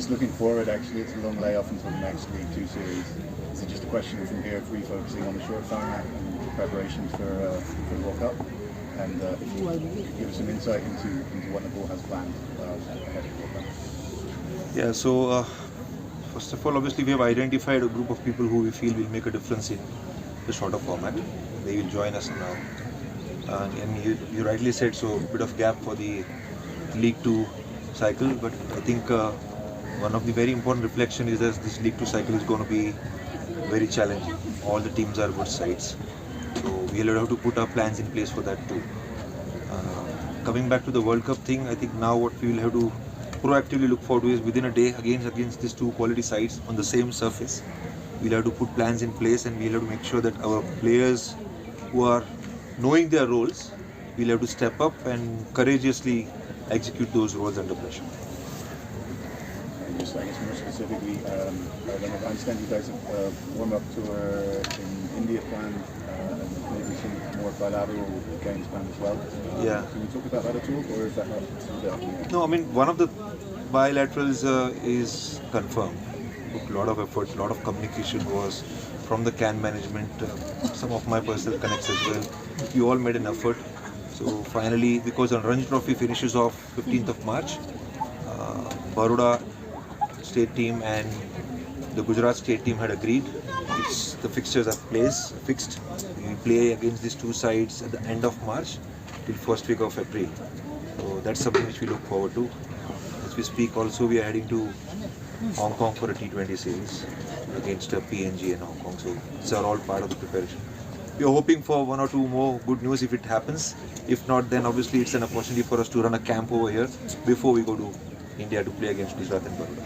Just looking forward, actually, it's a long layoff until the next League Two series. Is it just a question from here of refocusing on the short format and preparations for the World Cup? And if you give us some insight into what Nepal has planned ahead of the World Cup. Yeah, so first of all, obviously we have identified a group of people who we feel will make a difference in the shorter format. They will join us now. And you rightly said, so a bit of gap for the League 2 cycle, but I think one of the very important reflection is that this League 2 cycle is going to be very challenging. All the teams are good sides, so we'll have to put our plans in place for that too. Coming back to the World Cup thing, I think now what we will have to proactively look forward to is within a day against these two quality sides on the same surface. We'll have to put plans in place, and we'll have to make sure that our players who are knowing their roles, we'll have to step up and courageously execute those roles under pressure. And just, I guess, more specifically, I understand you guys have warm-up tour in India planned, and maybe some more bilateral games planned as well. Yeah. Can you talk about that at all, or is that not happening? No, I mean, one of the bilaterals is confirmed. Took a lot of effort, a lot of communication was from the CAN management, some of my personal connects as well. We all made an effort. So finally, because the Ranji Trophy finishes off 15th of March, Baroda state team and the Gujarat state team had agreed. The fixtures are fixed. We play against these two sides at the end of March till first week of April. So that's something which we look forward to. As we speak, also we are heading to Hong Kong for a T20 series against PNG in Hong Kong. So these are all part of the preparation. We are hoping for one or two more good news if it happens. If not, then obviously it's an opportunity for us to run a camp over here before we go to India to play against Gujarat and Baroda.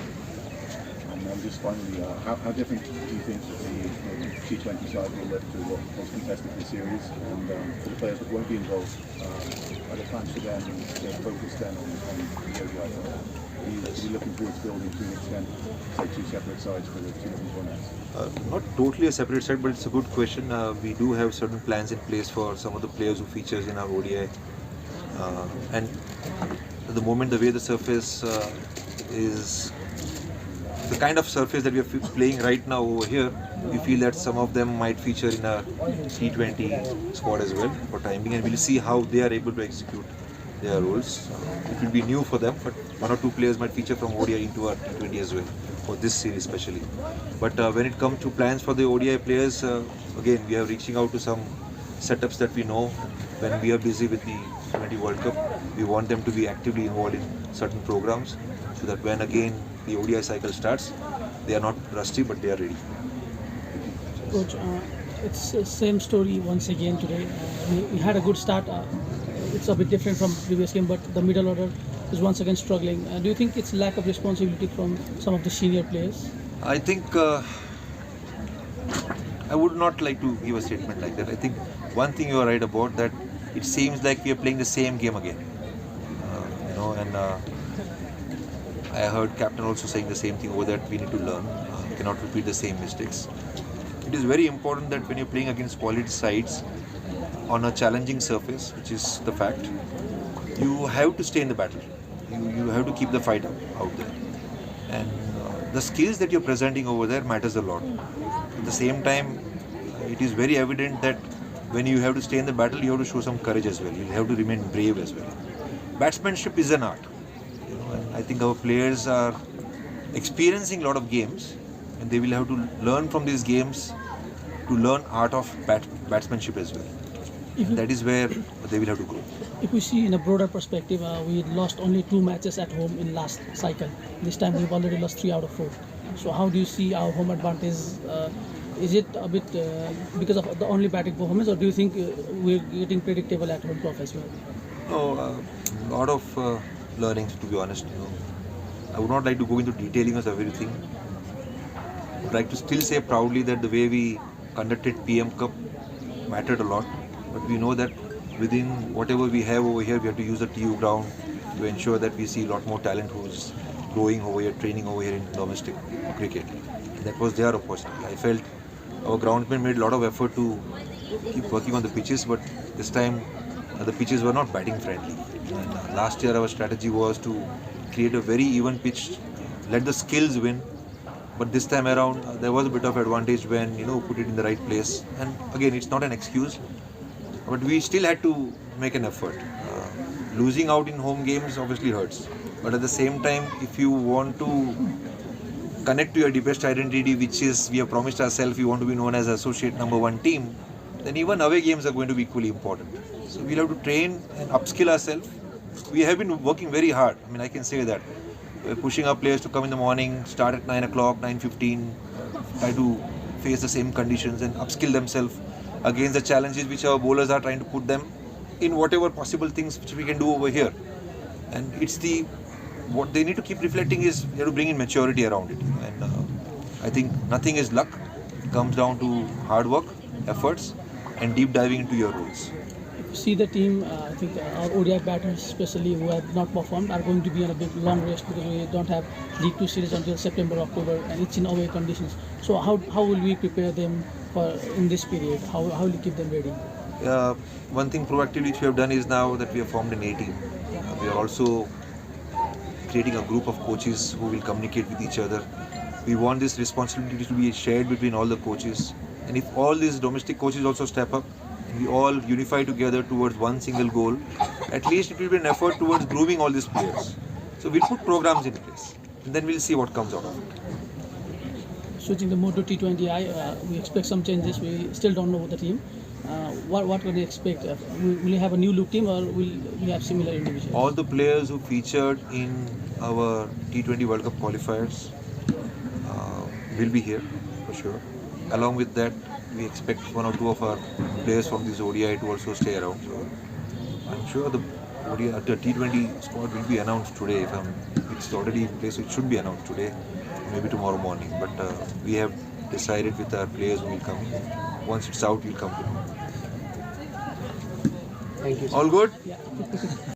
And just finally, how different do you think the T20 side will look to what was contested this series? And for the players that won't be involved, are there plans for them to focus then on the ODI? Are you looking forward to building to an extent, say, two separate sides for the two different formats? Not totally a separate side, but it's a good question. We do have certain plans in place for some of the players who features in our ODI. And at the moment, the way the surface is the kind of surface that we are playing right now over here, we feel that some of them might feature in a T20 squad as well for time being, and we'll see how they are able to execute their roles. It will be new for them, but one or two players might feature from ODI into our T20 as well, for this series especially. But when it comes to plans for the ODI players, again, we are reaching out to some setups that we know. When we are busy with the T20 World Cup, we want them to be actively involved in certain programs, so that when again the ODI cycle starts, they are not rusty, but they are ready. Coach, it's the same story once again today. We had a good start. It's a bit different from previous game, but the middle order is once again struggling. Do you think it's lack of responsibility from some of the senior players? I think I would not like to give a statement like that. I think one thing you are right about, that it seems like we are playing the same game again. And I heard captain also saying the same thing over that we need to learn, cannot repeat the same mistakes. It is very important that when you're playing against quality sides on a challenging surface, which is the fact, you have to stay in the battle. You have to keep the fight out there. And the skills that you're presenting over there matters a lot. At the same time, it is very evident that when you have to stay in the battle, you have to show some courage as well. You have to remain brave as well. Batsmanship is an art. And I think our players are experiencing a lot of games, and they will have to learn from these games to learn art of batsmanship as well. That is where they will have to grow. If we see in a broader perspective, we lost only 2 matches at home in last cycle. This time we've already lost 3 out of 4. So how do you see our home advantage? Is it a bit because of the only batting performance, or do you think we're getting predictable at home turf as well? No, a lot of learnings, to be honest. I would not like to go into detailing of everything. I would like to still say proudly that the way we conducted PM Cup mattered a lot. But we know that within whatever we have over here, we have to use the TU ground to ensure that we see a lot more talent who's growing over here, training over here in domestic cricket. And that was their opportunity. I felt our groundsmen made a lot of effort to keep working on the pitches, but this time the pitches were not batting friendly. And last year our strategy was to create a very even pitch let the skills win. But this time around, there was a bit of advantage when put it in the right place. And again, it's not an excuse, but we still had to make an effort. Losing out in home games obviously hurts, but at the same time, if you want to connect to your deepest identity, which is we have promised ourselves we want to be known as associate number one team, then even away games are going to be equally important. So we'll have to train and upskill ourselves. We have been working very hard. I mean, I can say that. We're pushing our players to come in the morning, start at 9 o'clock, 9:15, try to face the same conditions and upskill themselves against the challenges which our bowlers are trying to put them in whatever possible things which we can do over here. And what they need to keep reflecting is they have to bring in maturity around it. And I think nothing is luck. It comes down to hard work, efforts, and deep diving into your roles. If you see the team, I think our ODI batters, especially who have not performed, are going to be on a big long rest because we don't have League 2 series until September, October, and it's in away conditions. So how will we prepare them for in this period? How will we keep them ready? One thing proactively which we have done is now that we have formed an A team. We are also creating a group of coaches who will communicate with each other. We want this responsibility to be shared between all the coaches. And if all these domestic coaches also step up, and we all unify together towards one single goal, at least it will be an effort towards grooming all these players. So we'll put programs in place, and then we'll see what comes out of it. Switching the mode to T20I, we expect some changes. We still don't know the team. What can we expect? Will you have a new look team or will we have similar individuals? All the players who featured in our T20 World Cup qualifiers will be here for sure. Along with that, we expect one or two of our players from this ODI to also stay around. So I'm sure the T20 squad will be announced today. It's already in place, so it should be announced today, maybe tomorrow morning. But we have decided with our players who will come in. Once it's out, we'll come to know. Thank you. All good? Yeah.